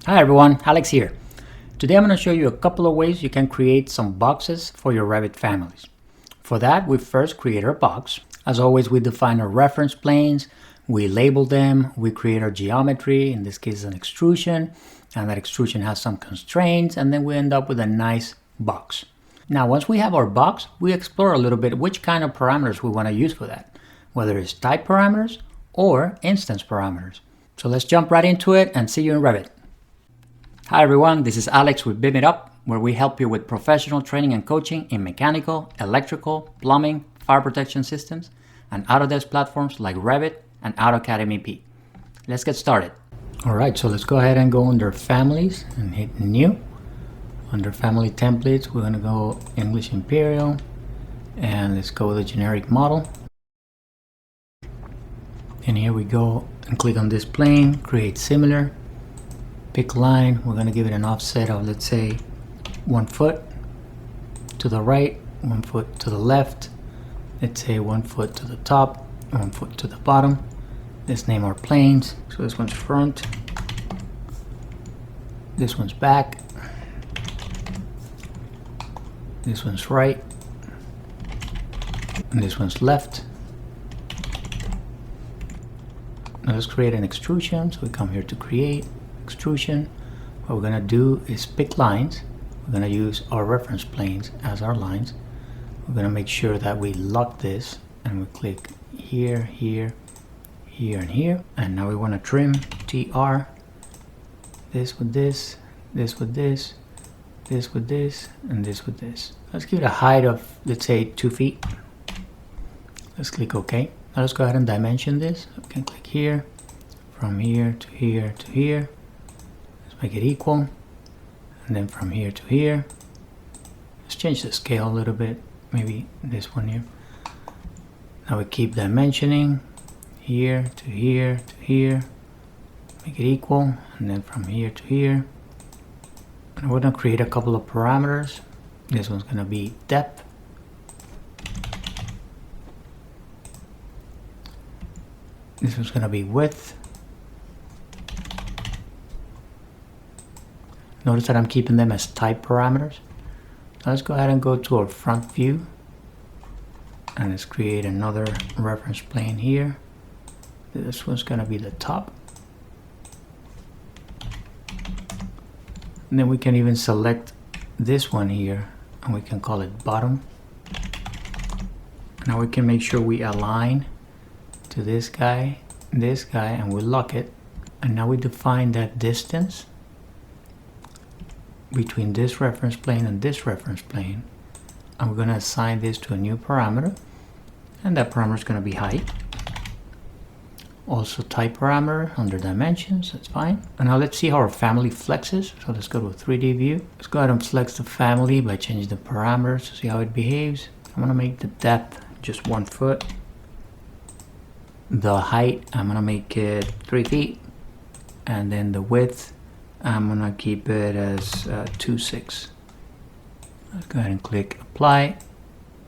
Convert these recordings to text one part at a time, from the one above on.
Hi everyone, Alex here. Today I'm going to show you a couple of ways you can create some boxes for your Revit families. For that, we first create our box. As always, we define our reference planes, we label them, we create our geometry, in this case an extrusion, and that extrusion has some constraints, and then we end up with a nice box. Now once we have our box, we explore a little bit which kind of parameters we want to use for that, whether it's type parameters or instance parameters. So let's jump right into it and see you in Revit. Hi everyone, this is Alex with BIMitUp, where we help you with professional training and coaching in mechanical, electrical, plumbing, fire protection systems, and Autodesk platforms like Revit and AutoCAD MEP. Let's get started. Alright, so let's go ahead and go under Families and hit New. Under Family Templates, we're going to go English Imperial, and let's go with a generic model. And here we go and click on this plane, create similar. Pick line, we're going to give it an offset of, let's say, 1 foot to the right, 1 foot to the left, let's say 1 foot to the top, 1 foot to the bottom. Let's name our planes. So this one's front, this one's back, this one's right, and this one's left. Now let's create an extrusion. So we come here to create extrusion. What we're going to do is pick lines. We're going to use our reference planes as our lines. We're going to make sure that we lock this, and we click here, here, here, and here. And now we want to trim TR, this with this, this with this, this with this, and this with this. Let's give it a height of, let's say, 2 feet. Let's click OK. Now let's go ahead and dimension this. We can click here, from here to here to here. Make it equal, and then from here to here. Let's change the scale a little bit, maybe this one here. Now we keep dimensioning here to here to here, make it equal, and then from here to here. And we're going to create a couple of parameters. This one's going to be depth. This one's going to be width. Notice that I'm keeping them as type parameters. Now let's go ahead and go to our front view, and let's create another reference plane here. This one's going to be the top. And then we can even select this one here, and we can call it bottom. Now we can make sure we align to this guy, and we lock it. And now we define that distance between this reference plane and this reference plane, and we're going to assign this to a new parameter, and that parameter is going to be height. Also type parameter under dimensions, that's fine. And now let's see how our family flexes. So let's go to a 3D view. Let's go ahead and flex the family by changing the parameters to see how it behaves. I'm going to make the depth just 1 foot. The height, I'm going to make it 3 feet, and then the width, I'm going to keep it as 2.6. Let's go ahead and click apply.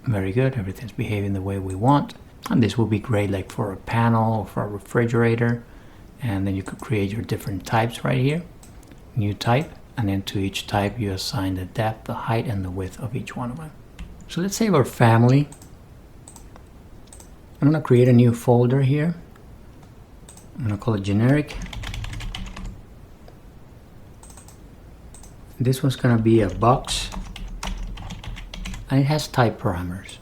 Very good, everything's behaving the way we want. And this will be great like for a panel or for a refrigerator. And then you could create your different types right here. New type, and then to each type you assign the depth, the height, and the width of each one of them. So let's save our family. I'm going to create a new folder here. I'm going to call it generic. This one's going to be a box, and it has type parameters.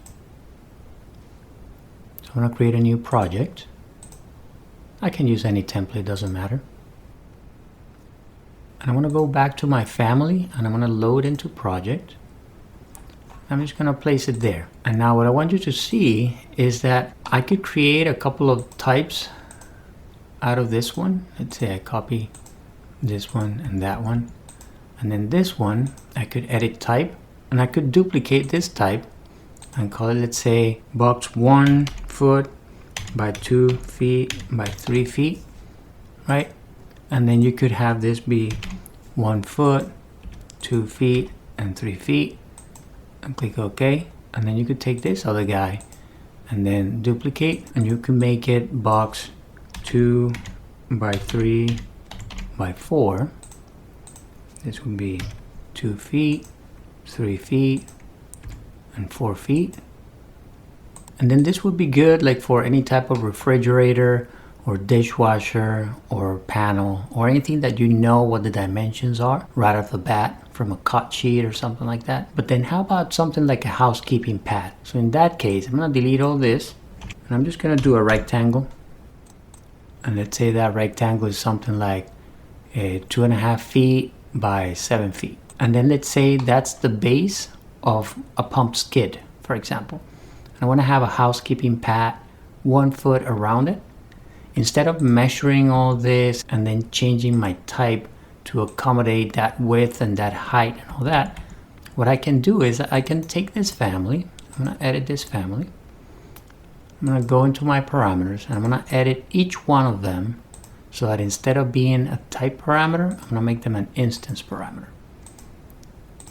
So I'm going to create a new project. I can use any template, doesn't matter. And I'm going to go back to my family, and I'm going to load into project. I'm just going to place it there. And now what I want you to see is that I could create a couple of types out of this one. Let's say I copy this one and that one. And then this one, I could edit type, and I could duplicate this type and call it, let's say, box 1 foot by 2 feet by 3 feet, right? And then you could have this be 1 foot, 2 feet, and 3 feet, and click OK. And then you could take this other guy and then duplicate, and you can make it box 2 by 3 by 4. This would be 2 feet, 3 feet, and 4 feet. And then this would be good like for any type of refrigerator or dishwasher or panel or anything that you know what the dimensions are right off the bat from a cut sheet or something like that. But then how about something like a housekeeping pad? So in that case, I'm gonna delete all this and I'm just gonna do a rectangle. And let's say that rectangle is something like 2.5 feet by 7 feet. And then let's say that's the base of a pump skid, for example. And I want to have a housekeeping pad 1 foot around it. Instead of measuring all this and then changing my type to accommodate that width and that height and all that, what I can do is I can take this family. I'm going to edit this family. I'm going to go into my parameters and I'm going to edit each one of them so that instead of being a type parameter, I'm going to make them an instance parameter.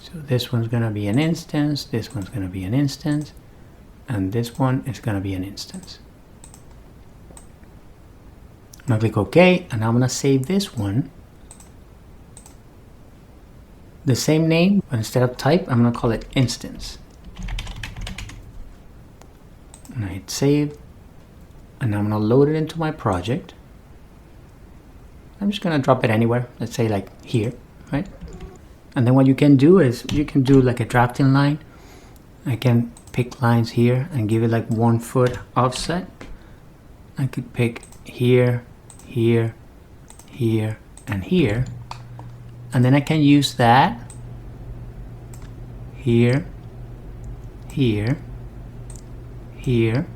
So this one's going to be an instance, this one's going to be an instance, and this one is going to be an instance. I'm going to click OK, and I'm going to save this one. The same name, but instead of type, I'm going to call it instance. And I hit save, and I'm going to load it into my project. I'm just going to drop it anywhere, let's say like here, right? And then what you can do is you can do like a drafting line. I can pick lines here and give it like 1 foot offset. I could pick here, here, here, and here. And then I can use that here, here, here,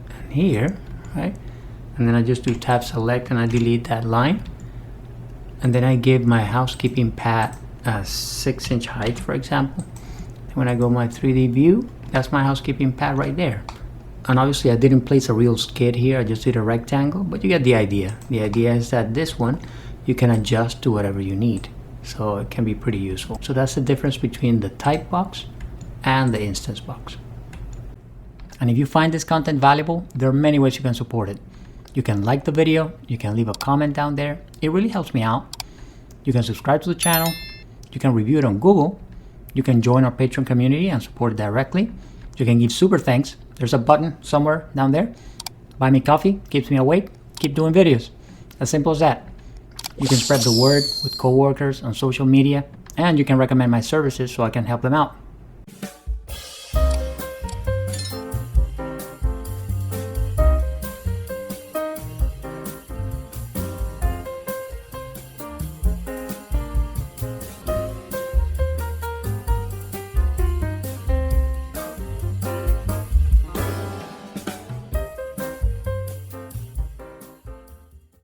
and here, right? And then I just do tab select and I delete that line. And then I give my housekeeping pad a 6-inch height, for example. And when I go my 3D view, that's my housekeeping pad right there. And obviously I didn't place a real skid here, I just did a rectangle, but you get the idea. The idea is that this one, you can adjust to whatever you need. So it can be pretty useful. So that's the difference between the type box and the instance box. And if you find this content valuable, there are many ways you can support it. You can like the video, you can leave a comment down there. It really helps me out. You can subscribe to the channel, you can review it on Google, you can join our Patreon community and support it directly. You can give super thanks. There's a button somewhere down there. Buy me coffee, keeps me awake, keep doing videos. As simple as that. You can spread the word with coworkers on social media, and you can recommend my services so I can help them out.